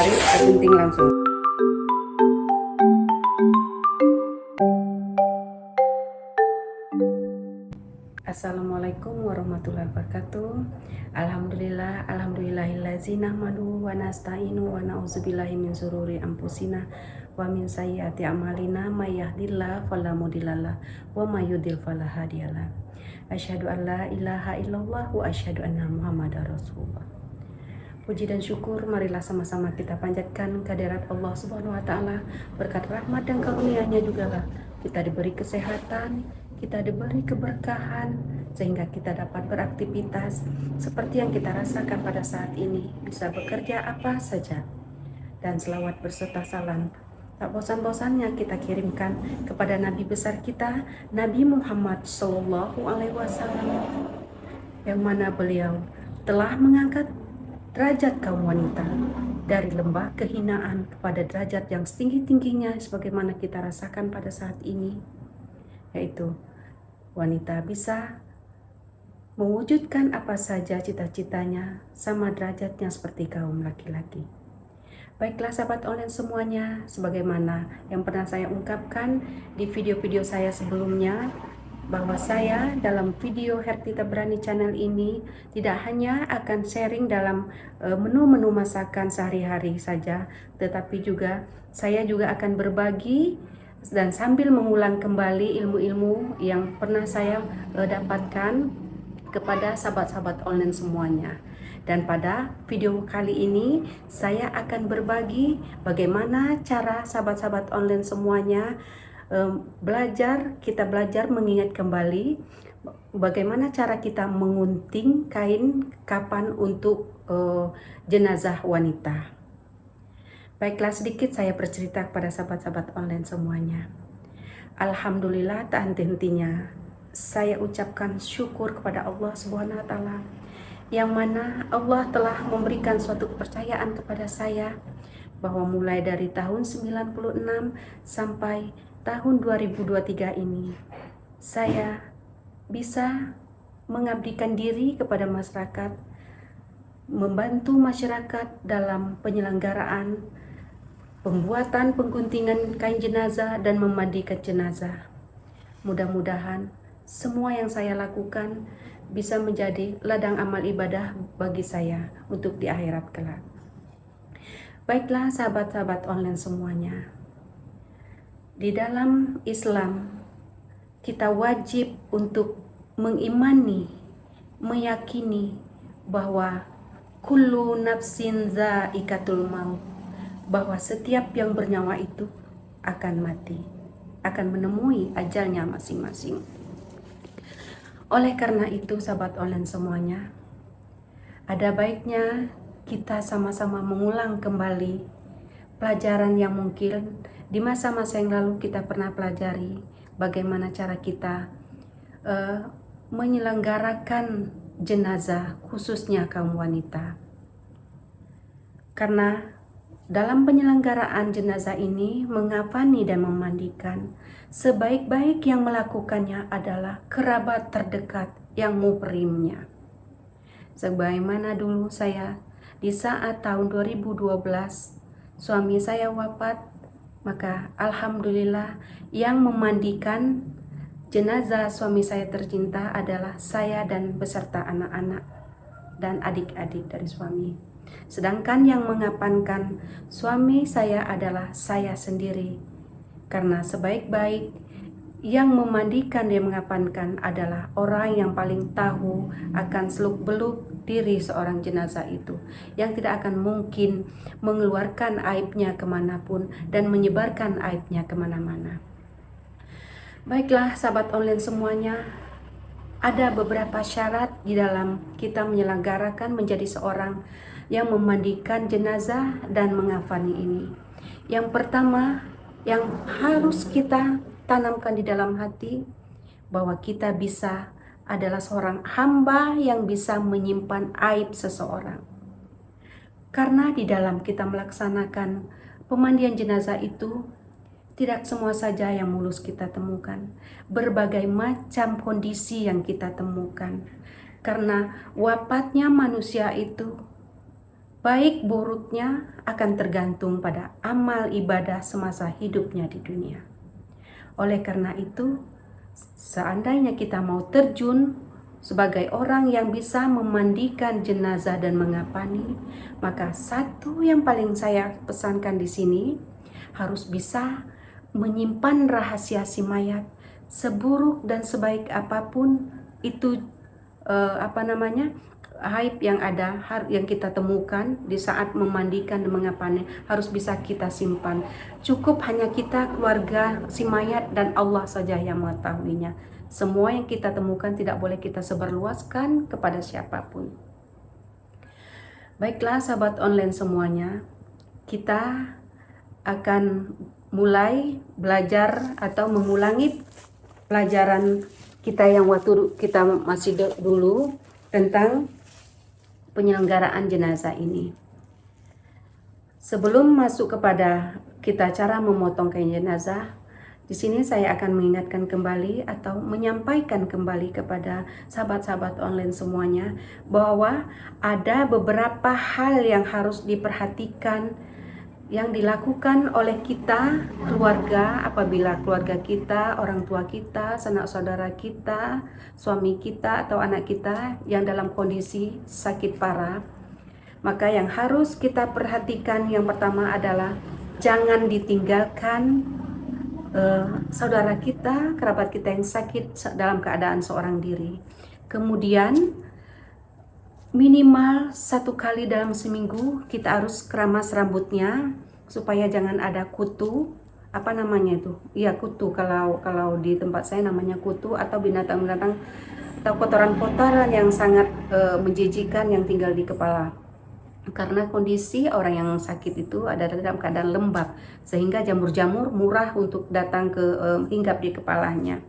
Mari kita gunting langsung. Assalamualaikum warahmatullahi wabarakatuh. Alhamdulillahillazi nahmaduhu wa nasta'inu wa na'udzubillahi min syururi anfusina wa min sayyiati a'malina may yahdihillahu fala mudhillalah wa may yudhlil fala hadiyalah. Asyhadu an la ilaha illallah wa asyhadu anna muhammadar rasulullah. Puji dan syukur marilah sama-sama kita panjatkan kehadirat Allah Subhanahu wa taala. Berkat rahmat dan karunia-Nya jugalah kita diberi kesehatan, kita diberi keberkahan sehingga kita dapat beraktivitas seperti yang kita rasakan pada saat ini, bisa bekerja apa saja. Dan selawat berserta salam tak bosan-bosannya kita kirimkan kepada Nabi besar kita, Nabi Muhammad SAW, yang mana beliau telah mengangkat derajat kaum wanita dari lembah kehinaan kepada derajat yang setinggi-tingginya sebagaimana kita rasakan pada saat ini, yaitu wanita bisa mewujudkan apa saja cita-citanya sama derajatnya seperti kaum laki-laki. Baiklah sahabat online semuanya, sebagaimana yang pernah saya ungkapkan di video-video saya sebelumnya, bahwa saya dalam video Hertita Berani channel ini tidak hanya akan sharing dalam menu-menu masakan sehari-hari saja, tetapi juga saya juga akan berbagi dan sambil mengulang kembali ilmu-ilmu yang pernah saya dapatkan kepada sahabat-sahabat online semuanya. Dan pada video kali ini saya akan berbagi bagaimana cara sahabat-sahabat online semuanya kita belajar mengingat kembali bagaimana cara kita mengunting kain kapan untuk jenazah wanita. Baiklah, sedikit saya bercerita kepada sahabat-sahabat online semuanya. Alhamdulillah, tak henti-hentinya saya ucapkan syukur kepada Allah Subhanahu wa taala, yang mana Allah telah memberikan suatu kepercayaan kepada saya bahwa mulai dari tahun 96 sampai tahun 2023 ini saya bisa mengabdikan diri kepada masyarakat, membantu masyarakat dalam penyelenggaraan pembuatan pengguntingan kain jenazah dan memandikan jenazah. Mudah-mudahan semua yang saya lakukan bisa menjadi ladang amal ibadah bagi saya untuk di akhirat kelak. Baiklah sahabat-sahabat online semuanya, di dalam Islam kita wajib untuk mengimani, meyakini bahwa kullu nafsin za'iqatul maut, bahwa setiap yang bernyawa itu akan mati, akan menemui ajalnya masing-masing. Oleh karena itu sahabat online semuanya, ada baiknya kita sama-sama mengulang kembali pelajaran yang mungkin di masa-masa yang lalu kita pernah pelajari, bagaimana cara kita menyelenggarakan jenazah khususnya kaum wanita. Karena dalam penyelenggaraan jenazah ini, mengafani dan memandikan, sebaik-baik yang melakukannya adalah kerabat terdekat yang muhrimnya. Sebagaimana dulu saya di saat tahun 2012 suami saya wafat, maka alhamdulillah yang memandikan jenazah suami saya tercinta adalah saya dan beserta anak-anak dan adik-adik dari suami. Sedangkan yang mengapankan suami saya adalah saya sendiri. Karena sebaik-baik yang memandikan dan mengapankan adalah orang yang paling tahu akan seluk-beluk diri seorang jenazah itu, yang tidak akan mungkin mengeluarkan aibnya kemanapun dan menyebarkan aibnya kemana-mana. Baiklah sahabat online semuanya, ada beberapa syarat di dalam kita menyelenggarakan menjadi seorang yang memandikan jenazah dan mengafani ini. Yang pertama yang harus kita tanamkan di dalam hati, bahwa kita bisa adalah seorang hamba yang bisa menyimpan aib seseorang. Karena di dalam kita melaksanakan pemandian jenazah itu, tidak semua saja yang mulus kita temukan. Berbagai macam kondisi yang kita temukan. Karena wafatnya manusia itu baik buruknya akan tergantung pada amal ibadah semasa hidupnya di dunia. Oleh karena itu, seandainya kita mau terjun sebagai orang yang bisa memandikan jenazah dan mengapani, maka satu yang paling saya pesankan di sini, harus bisa menyimpan rahasia si mayat. Seburuk dan sebaik apapun itu aib yang ada, yang kita temukan di saat memandikan dan mengapani, harus bisa kita simpan. Cukup hanya kita, keluarga si mayat, dan Allah saja yang mengetahuinya. Semua yang kita temukan tidak boleh kita sebarluaskan kepada siapapun. Baiklah sahabat online semuanya, kita akan mulai belajar atau mengulangi pelajaran kita yang waktu kita masih dulu tentang penyelenggaraan jenazah ini. Sebelum masuk kepada kita cara memotong kain jenazah, di sini saya akan mengingatkan kembali atau menyampaikan kembali kepada sahabat-sahabat online semuanya bahwa ada beberapa hal yang harus diperhatikan yang dilakukan oleh kita, keluarga, apabila keluarga kita, orang tua kita, sanak saudara kita, suami kita atau anak kita yang dalam kondisi sakit parah. Maka yang harus kita perhatikan yang pertama adalah jangan ditinggalkan saudara kita, kerabat kita yang sakit dalam keadaan seorang diri. Kemudian minimal 1 kali dalam seminggu kita harus keramas rambutnya supaya jangan ada kutu, kutu, kalau di tempat saya namanya kutu, atau binatang-binatang atau kotoran-kotoran yang sangat menjijikan yang tinggal di kepala. Karena kondisi orang yang sakit itu ada dalam keadaan lembab, sehingga jamur-jamur murah untuk datang hinggap di kepalanya.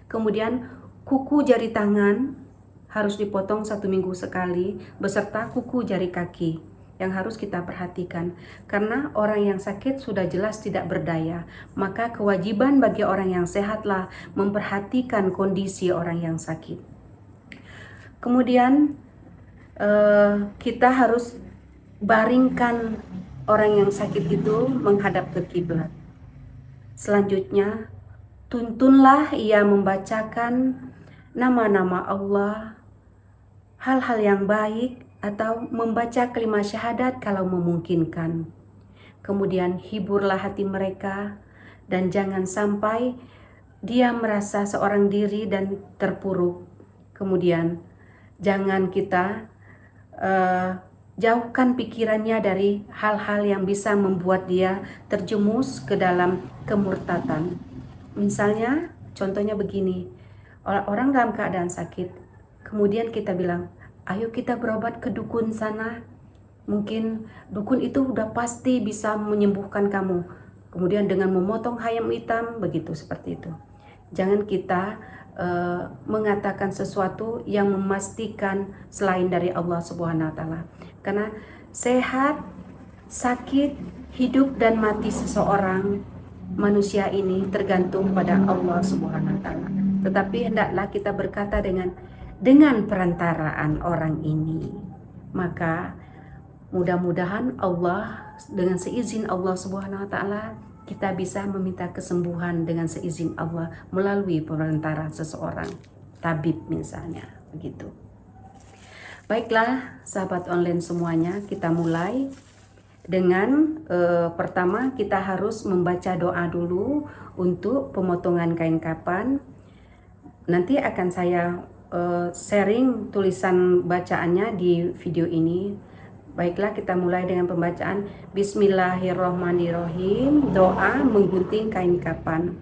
Kemudian kuku jari tangan harus dipotong 1 minggu sekali, beserta kuku jari kaki yang harus kita perhatikan. Karena orang yang sakit sudah jelas tidak berdaya, maka kewajiban bagi orang yang sehatlah memperhatikan kondisi orang yang sakit. Kemudian kita harus baringkan orang yang sakit itu menghadap ke kiblat. Selanjutnya, tuntunlah ia membacakan nama-nama Allah, hal-hal yang baik, atau membaca kalimat syahadat kalau memungkinkan. Kemudian hiburlah hati mereka, dan jangan sampai dia merasa seorang diri dan terpuruk. Kemudian jangan kita jauhkan pikirannya dari hal-hal yang bisa membuat dia terjemus ke dalam kemurtatan. Misalnya, contohnya begini, orang dalam keadaan sakit, kemudian kita bilang, ayo kita berobat ke dukun sana, mungkin dukun itu udah pasti bisa menyembuhkan kamu. Kemudian dengan memotong hayam hitam, begitu, seperti itu. Jangan kita mengatakan sesuatu yang memastikan selain dari Allah Subhanahu wa Ta'ala. Karena sehat, sakit, hidup dan mati seseorang manusia ini tergantung pada Allah Subhanahu wa Ta'ala. Tetapi hendaklah kita berkata dengan perantaraan orang ini. Maka mudah-mudahan Allah, dengan seizin Allah Subhanahu wa Ta'ala, kita bisa meminta kesembuhan dengan seizin Allah melalui perantara seseorang, tabib misalnya, begitu. Baiklah sahabat online semuanya, kita mulai dengan pertama kita harus membaca doa dulu untuk pemotongan kain kapan. Nanti akan saya sharing tulisan bacaannya di video ini. Baiklah, kita mulai dengan pembacaan Bismillahirrohmanirrohim. Doa menggunting kain kapan.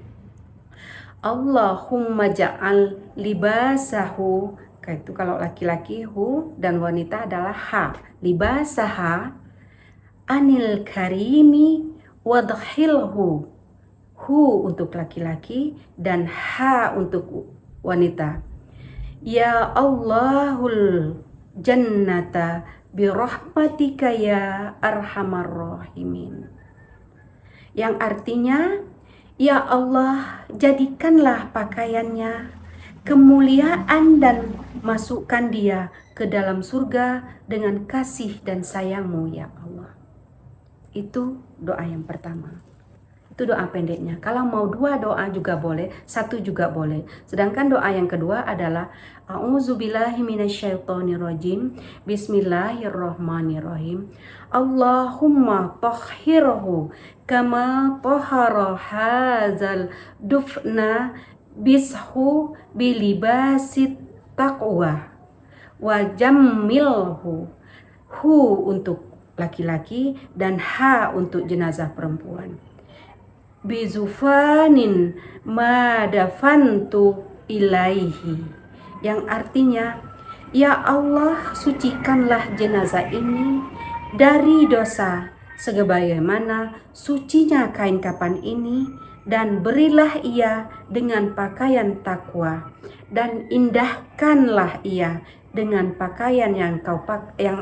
Allahumma ja'al libasahu, itu kalau laki-laki hu dan wanita adalah ha, libasaha anil karimi wadkhilhu, hu untuk laki-laki dan ha untuk wanita. Ya Allahul jannata birahmatika ya arhamar rahimin, yang artinya, ya Allah, jadikanlah pakaiannya kemuliaan dan masukkan dia ke dalam surga dengan kasih dan sayang-Mu ya Allah. Itu doa yang pertama. Itu doa pendeknya. Kalau mau 2 doa juga boleh, 1 juga boleh. Sedangkan doa yang kedua adalah A'udzubillahi minasyaitonirrajim. Bismillahirrahmanirrahim. Allahumma tahhirhu kama tahhara hadzal dufna bishu bilibasit taqwa wa jammilhu. Hu untuk laki-laki dan ha untuk jenazah perempuan. Bizufanin madafantu ilaihi, yang artinya, ya Allah, sucikanlah jenazah ini dari dosa sebagaimana sucinya kain kafan ini, dan berilah ia dengan pakaian takwa, dan indahkanlah ia dengan pakaian yang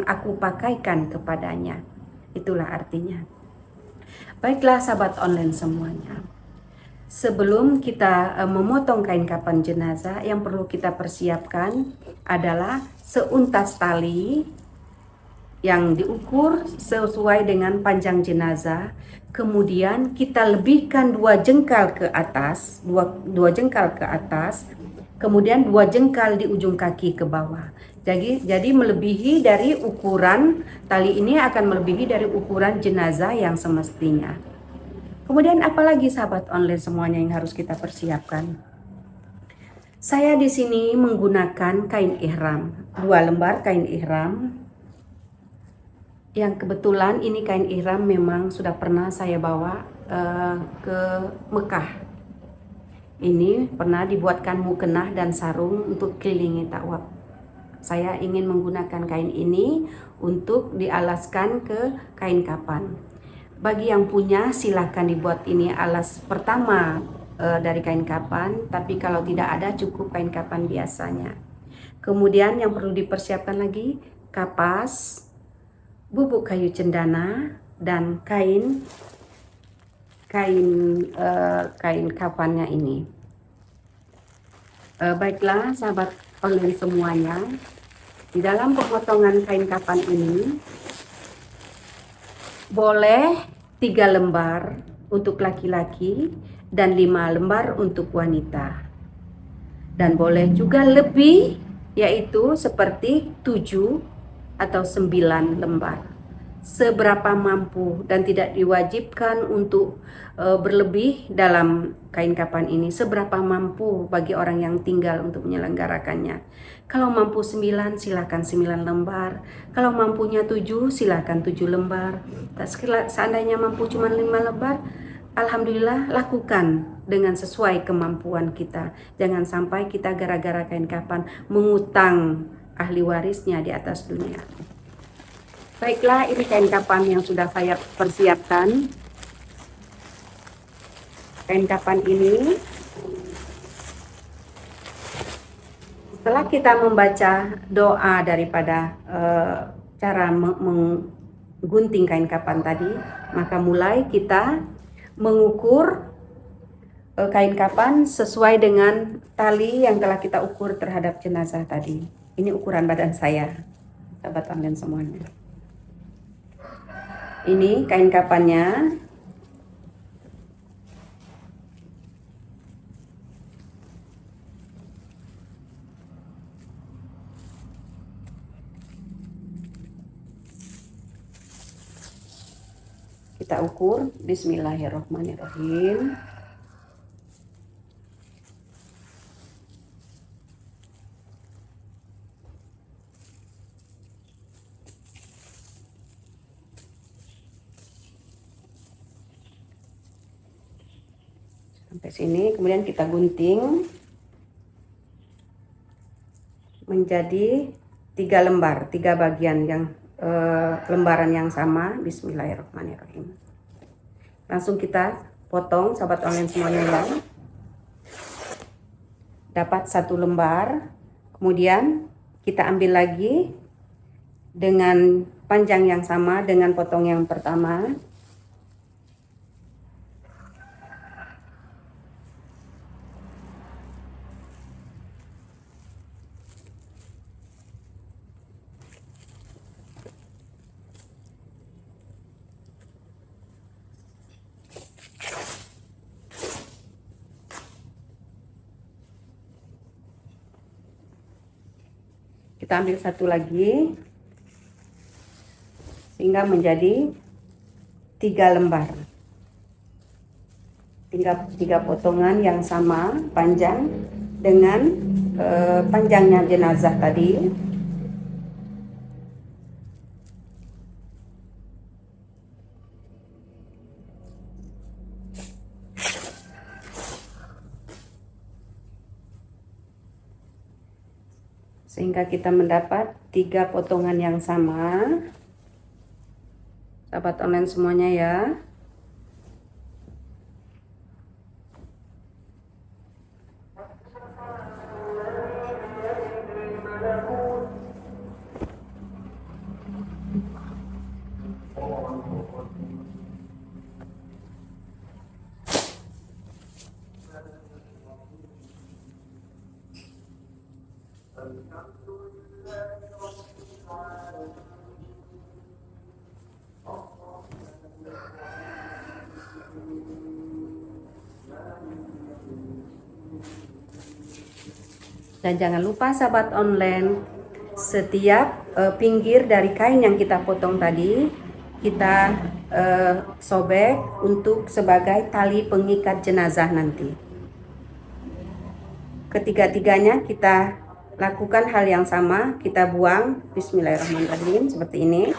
aku pakaikan kepadanya. Itulah artinya. Baiklah sahabat online semuanya, sebelum kita memotong kain kafan jenazah, yang perlu kita persiapkan adalah seuntas tali yang diukur sesuai dengan panjang jenazah. Kemudian kita lebihkan 2 jengkal ke atas, dua jengkal ke atas, kemudian 2 jengkal di ujung kaki ke bawah. Jadi melebihi dari ukuran tali ini, akan melebihi dari ukuran jenazah yang semestinya. Kemudian apalagi sahabat online semuanya yang harus kita persiapkan? Saya di sini menggunakan kain ihram, 2 lembar kain ihram. Yang kebetulan ini kain ihram memang sudah pernah saya bawa ke Mekah. Ini pernah dibuatkan mukenah dan sarung untuk kelilingi tawaf. Saya ingin menggunakan kain ini untuk dialaskan ke kain kafan. Bagi yang punya silahkan dibuat ini alas pertama dari kain kafan, tapi kalau tidak ada cukup kain kafan biasanya. Kemudian yang perlu dipersiapkan lagi kapas, bubuk kayu cendana, dan kain kafannya ini. Baiklah sahabat online semuanya, di dalam pemotongan kain kafan ini boleh 3 lembar untuk laki-laki dan 5 lembar untuk wanita, dan boleh juga lebih, yaitu seperti 7 atau 9 lembar, seberapa mampu, dan tidak diwajibkan untuk berlebih dalam kain kafan ini. Seberapa mampu bagi orang yang tinggal untuk menyelenggarakannya. Kalau mampu 9 silakan 9 lembar, kalau mampunya 7 silakan 7 lembar. Seandainya mampu cuma 5 lembar, alhamdulillah lakukan dengan sesuai kemampuan kita. Jangan sampai kita gara-gara kain kafan mengutang ahli warisnya di atas dunia. Baiklah, ini kain kafan yang sudah saya persiapkan. Kain kafan ini, setelah kita membaca doa daripada cara menggunting kain kafan tadi, maka mulai kita mengukur kain kafan sesuai dengan tali yang telah kita ukur terhadap jenazah tadi. Ini ukuran badan saya, sahabat online semuanya. Ini kain kafannya. Kita ukur. Bismillahirrahmanirrahim. Sampai sini, kemudian kita gunting menjadi 3 lembar, 3 bagian yang lembaran yang sama. Bismillahirrahmanirrahim. Langsung kita potong, sahabat online semuanya ya. Dapat 1 lembar, kemudian kita ambil lagi dengan panjang yang sama dengan potong yang pertama. Kita ambil satu lagi sehingga menjadi 3 lembar. Tiga potongan yang sama panjang dengan panjangnya jenazah tadi. Sehingga kita mendapat 3 potongan yang sama. Sahabat online semuanya ya. Dan jangan lupa sahabat online, setiap pinggir dari kain yang kita potong tadi kita sobek untuk sebagai tali pengikat jenazah nanti. Ketiga-tiganya kita lakukan hal yang sama, kita buang. Bismillahirrahmanirrahim seperti ini.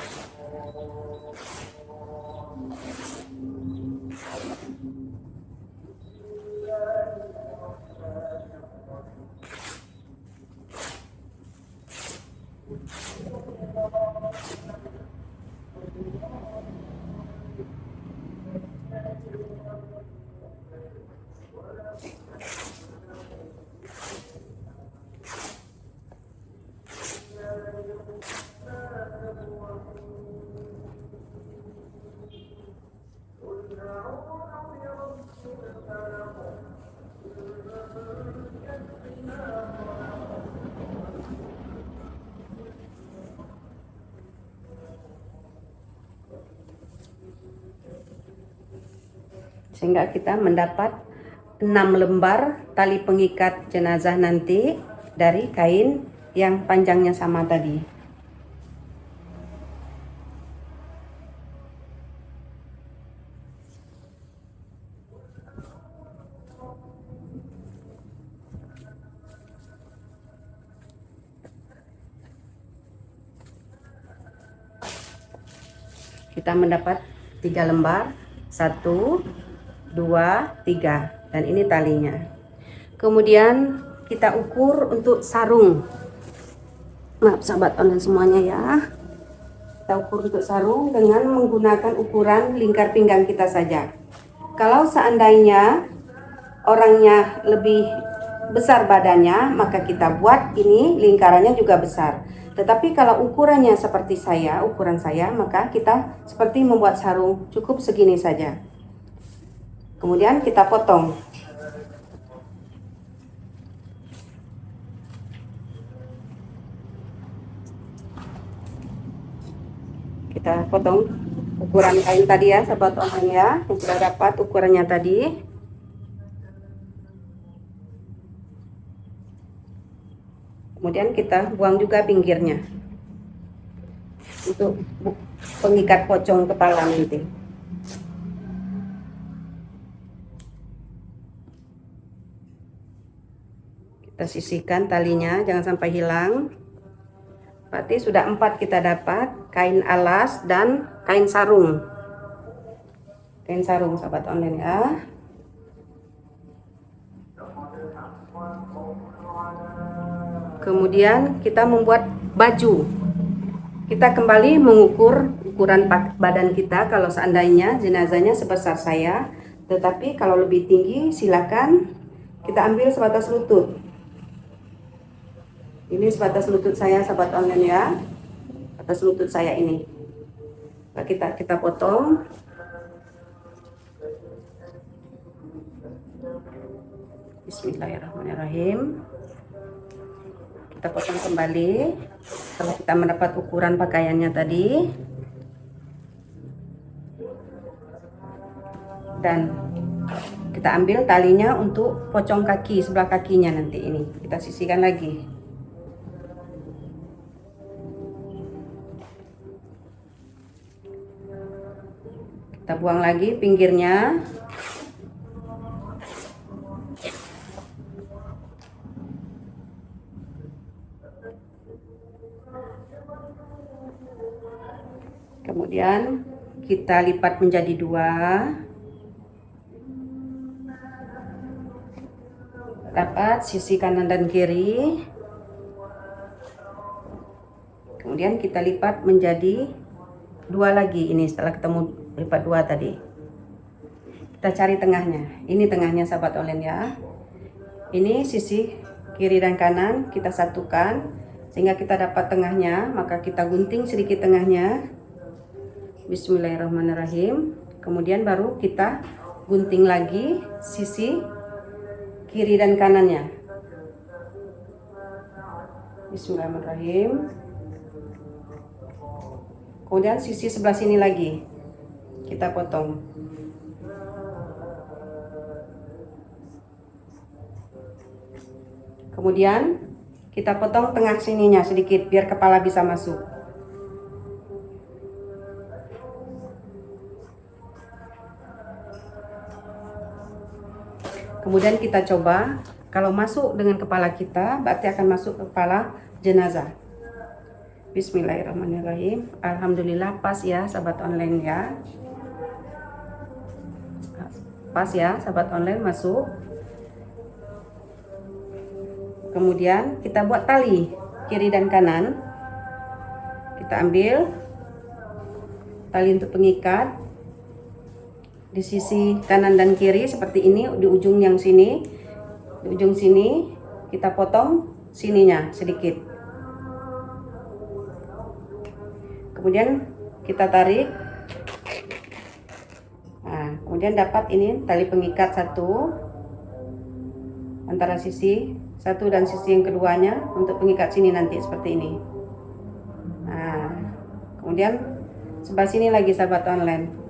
Sehingga kita mendapat 6 lembar tali pengikat jenazah nanti dari kain yang panjangnya sama tadi. Kita mendapat 3 lembar, 1, 2, 3, dan ini talinya. Kemudian kita ukur untuk sarung. Maaf sahabat online semuanya ya. Kita ukur untuk sarung dengan menggunakan ukuran lingkar pinggang kita saja. Kalau seandainya orangnya lebih besar badannya, maka kita buat ini lingkarannya juga besar. Tetapi kalau ukurannya seperti saya, ukuran saya, maka kita seperti membuat sarung cukup segini saja. Kemudian kita potong. Kita potong ukuran kain tadi ya, sahabat online ya, yang sudah dapat ukurannya tadi. Kemudian kita buang juga pinggirnya untuk pengikat pocong kepala nanti. Kita sisihkan talinya, jangan sampai hilang. Berarti sudah 4 kita dapat, kain alas dan kain sarung. Kain sarung sahabat online ya. Kemudian kita membuat baju. Kita kembali mengukur ukuran badan kita. Kalau seandainya jenazahnya sebesar saya, tetapi kalau lebih tinggi silakan kita ambil sebatas lutut. Ini sebatas lutut saya sahabat online ya. Atas lutut saya ini. Nah, kita potong. Bismillahirrahmanirrahim. Kita potong kembali setelah kita mendapat ukuran pakaiannya tadi. Dan kita ambil talinya untuk pocong kaki, sebelah kakinya nanti ini. Kita sisihkan lagi. Kita buang lagi pinggirnya. Kemudian kita lipat menjadi 2. Dapat sisi kanan dan kiri. Kemudian kita lipat menjadi 2 lagi. Ini setelah ketemu lipat 2 tadi. Kita cari tengahnya. Ini tengahnya sahabat online ya. Ini sisi kiri dan kanan kita satukan sehingga kita dapat tengahnya. Maka kita gunting sedikit tengahnya. Bismillahirrahmanirrahim. Kemudian baru kita gunting lagi sisi kiri dan kanannya. Bismillahirrahmanirrahim. Kemudian sisi sebelah sini lagi kita potong. Kemudian kita potong tengah sininya sedikit biar kepala bisa masuk. Kemudian kita coba, kalau masuk dengan kepala kita, berarti akan masuk kepala jenazah. Bismillahirrahmanirrahim. Alhamdulillah pas ya sahabat online ya. Pas ya sahabat online masuk. Kemudian kita buat tali kiri dan kanan. Kita ambil tali untuk pengikat. Di sisi kanan dan kiri seperti ini, di ujung yang sini, di ujung sini kita potong sininya sedikit. Kemudian kita tarik. Nah, kemudian dapat ini tali pengikat satu antara sisi satu dan sisi yang keduanya untuk pengikat sini nanti seperti ini. Nah, kemudian sebelah sini lagi sahabat online.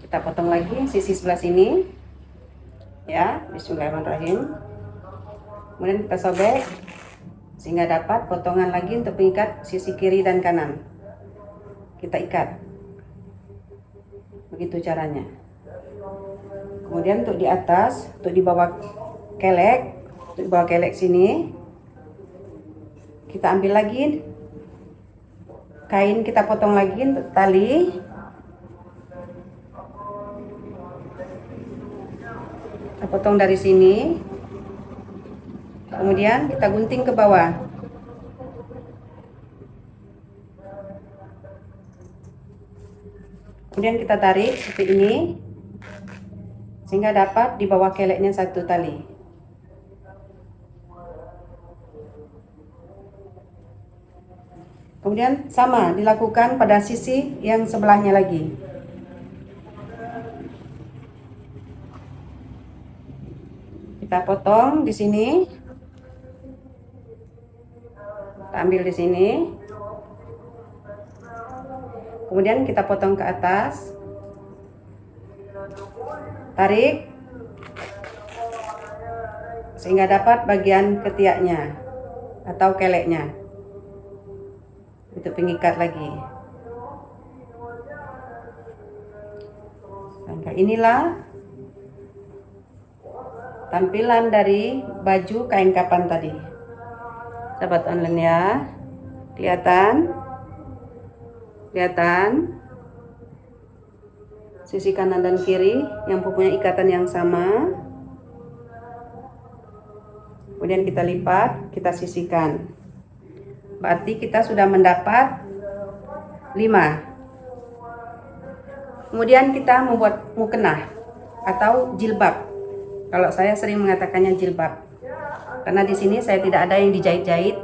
Kita potong lagi sisi sebelah sini ya. Bismillahirrahmanirrahim. Kemudian kita sobek sehingga dapat potongan lagi untuk mengikat sisi kiri dan kanan. Kita ikat begitu caranya. Kemudian untuk di atas, untuk di bawah kelek, untuk di bawah kelek sini kita ambil lagi kain, kita potong lagi untuk tali. Kita potong dari sini, kemudian kita gunting ke bawah. Kemudian kita tarik seperti ini, sehingga dapat di bawah keleknya satu tali. Kemudian sama dilakukan pada sisi yang sebelahnya lagi. Kita potong di sini, kita ambil di sini, kemudian kita potong ke atas, tarik sehingga dapat bagian ketiaknya atau keleknya untuk pengikat lagi. Nah, inilah tampilan dari baju kain kapan tadi sahabat online ya. Kelihatan sisi kanan dan kiri yang mempunyai ikatan yang sama. Kemudian kita lipat, kita sisihkan. Berarti kita sudah mendapat 5. Kemudian kita membuat mukena atau jilbab. Kalau saya sering mengatakannya jilbab, karena di sini saya tidak ada yang dijahit-jahit.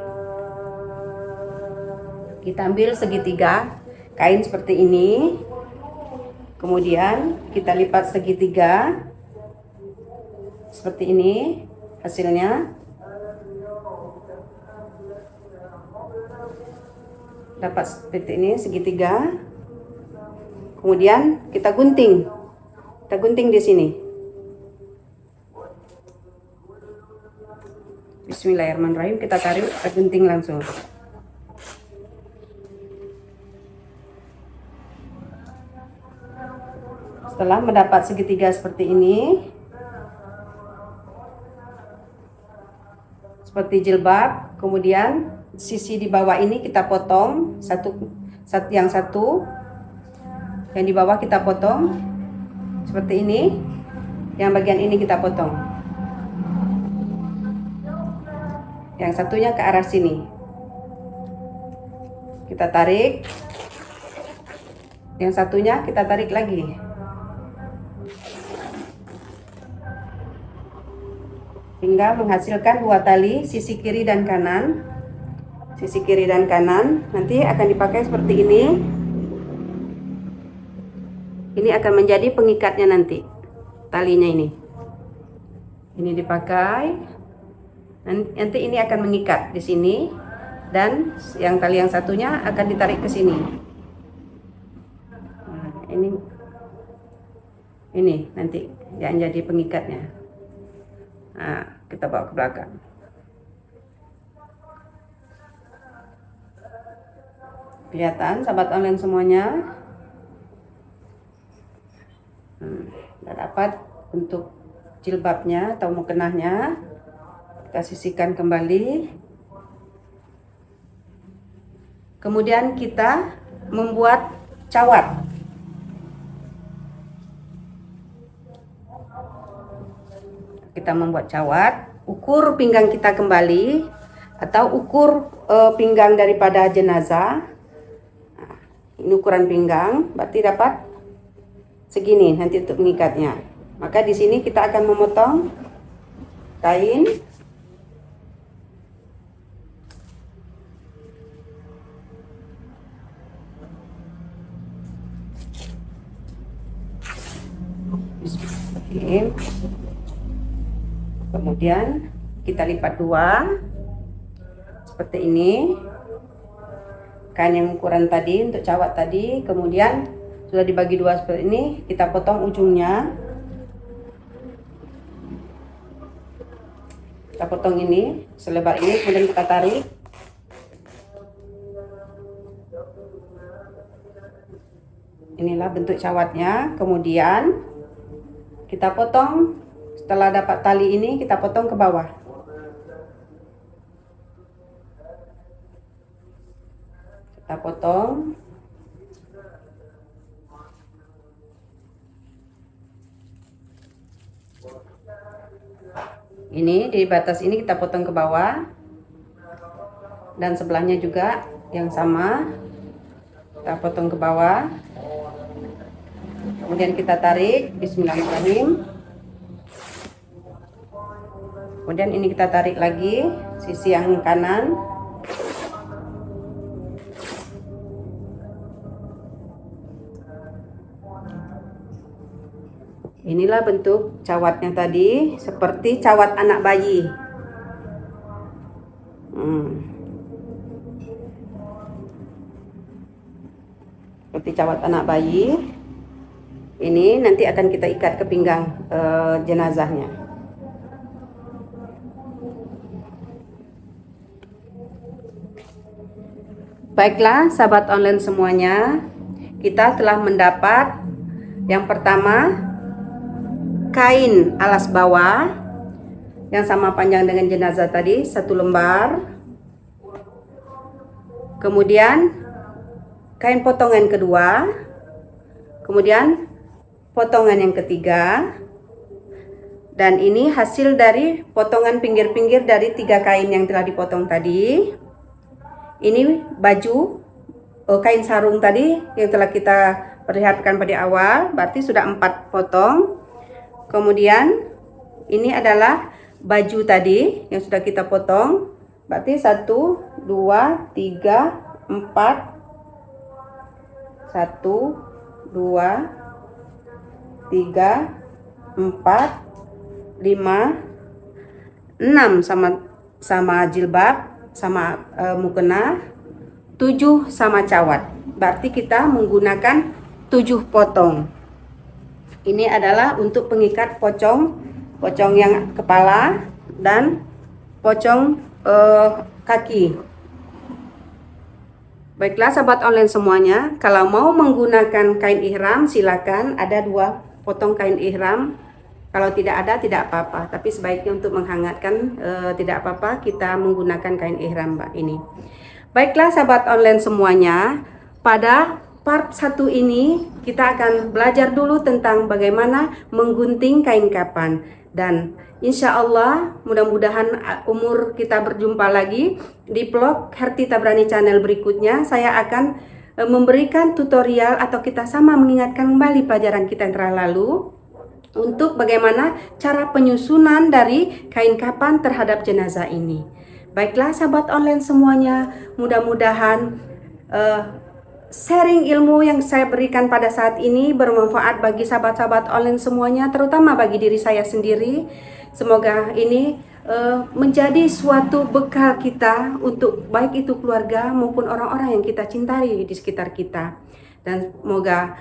Kita ambil segitiga kain seperti ini, kemudian kita lipat segitiga seperti ini hasilnya. Dapat seperti ini segitiga. Kemudian kita gunting di sini. Bismillahirrahmanirrahim. Kita tarik, kita gunting langsung. Setelah mendapat segitiga seperti ini, seperti jilbab, kemudian sisi di bawah ini kita potong yang satu, yang di bawah kita potong seperti ini, yang bagian ini kita potong, yang satunya ke arah sini, kita tarik, yang satunya kita tarik lagi. Hingga menghasilkan 2 tali sisi kiri dan kanan. Sisi kiri dan kanan nanti akan dipakai seperti ini. Ini akan menjadi pengikatnya nanti, talinya ini. Ini dipakai. Nanti ini akan mengikat di sini, dan yang tali yang satunya akan ditarik ke sini. Nah, ini nanti yang jadi pengikatnya. Nah, kita bawa ke belakang. Kelihatan sahabat online semuanya? Udah dapat untuk jilbabnya atau mukenahnya. Kita sisihkan kembali. Kemudian kita membuat cawat. Kita membuat cawat, ukur pinggang kita kembali atau ukur pinggang daripada jenazah. Nah, ini ukuran pinggang, berarti dapat segini nanti untuk mengikatnya. Maka di sini kita akan memotong kain. Bismillahirrahmanirrahim. Kemudian kita lipat 2 seperti ini, kain yang ukuran tadi untuk cawat tadi. Kemudian sudah dibagi 2 seperti ini, kita potong ujungnya, kita potong ini selebar ini, kemudian kita tarik. Inilah bentuk cawatnya. Kemudian kita potong. Setelah dapat tali ini, kita potong ke bawah. Kita potong. Ini di batas ini kita potong ke bawah. Dan sebelahnya juga yang sama. Kita potong ke bawah. Kemudian kita tarik. Bismillahirrahmanirrahim. Kemudian ini kita tarik lagi sisi yang kanan. Inilah bentuk cawatnya tadi, seperti cawat anak bayi. Seperti cawat anak bayi. Ini nanti akan kita ikat ke pinggang jenazahnya. Baiklah sahabat online semuanya, kita telah mendapat yang pertama kain alas bawah yang sama panjang dengan jenazah tadi, 1 lembar. Kemudian kain potongan kedua, kemudian potongan yang ketiga, dan ini hasil dari potongan pinggir-pinggir dari 3 kain yang telah dipotong tadi. Ini baju kain sarung tadi yang telah kita perlihatkan pada awal, berarti sudah 4 potong. Kemudian ini adalah baju tadi yang sudah kita potong, berarti 1, 2, 3, 4, 1, 2, 3, 4, 5, 6 sama jilbab, sama mukena, 7 sama cawat. Berarti kita menggunakan 7 potong. Ini adalah untuk pengikat pocong yang kepala dan pocong kaki. Baiklah sahabat online semuanya, kalau mau menggunakan kain ihram silakan, ada 2 potong kain ihram. Kalau tidak ada tidak apa-apa, tapi sebaiknya untuk menghangatkan tidak apa-apa kita menggunakan kain ihram Mbak ini. Baiklah sahabat online semuanya, pada part 1 ini kita akan belajar dulu tentang bagaimana menggunting kain kapan. Dan insya Allah mudah-mudahan umur kita berjumpa lagi di vlog Herti Tabrani channel berikutnya. Saya akan memberikan tutorial atau kita sama mengingatkan kembali pelajaran kita yang telah lalu untuk bagaimana cara penyusunan dari kain kapan terhadap jenazah ini. Baiklah sahabat online semuanya, mudah-mudahan sharing ilmu yang saya berikan pada saat ini bermanfaat bagi sahabat-sahabat online semuanya, terutama bagi diri saya sendiri. Semoga ini menjadi suatu bekal kita untuk baik itu keluarga maupun orang-orang yang kita cintai di sekitar kita. Dan semoga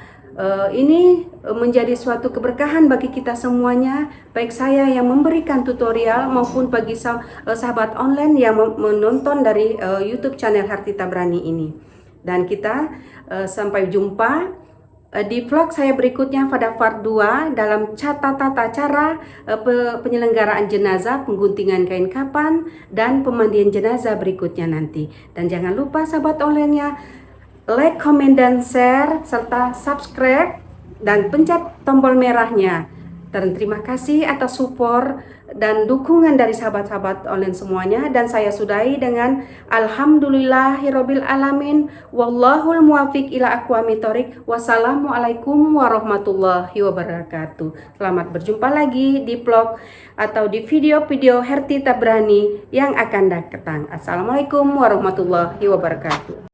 ini menjadi suatu keberkahan bagi kita semuanya, baik saya yang memberikan tutorial maupun bagi sahabat online yang menonton dari YouTube channel Herti Tabrani ini. Dan kita sampai jumpa di vlog saya berikutnya pada part 2 dalam tata cara penyelenggaraan jenazah, pengguntingan kain kapan, dan pemandian jenazah berikutnya nanti. Dan jangan lupa sahabat online-nya like, comment, dan share, serta subscribe dan pencet tombol merahnya. Dan terima kasih atas support dan dukungan dari sahabat-sahabat online semuanya. Dan saya sudahi dengan alhamdulillahirabbil alamin, wallahul muwafiq ila aqwamit thoriq. Wassalamualaikum warahmatullahi wabarakatuh. Selamat berjumpa lagi di vlog atau di video-video Herti Tabrani yang akan datang. Assalamualaikum warahmatullahi wabarakatuh.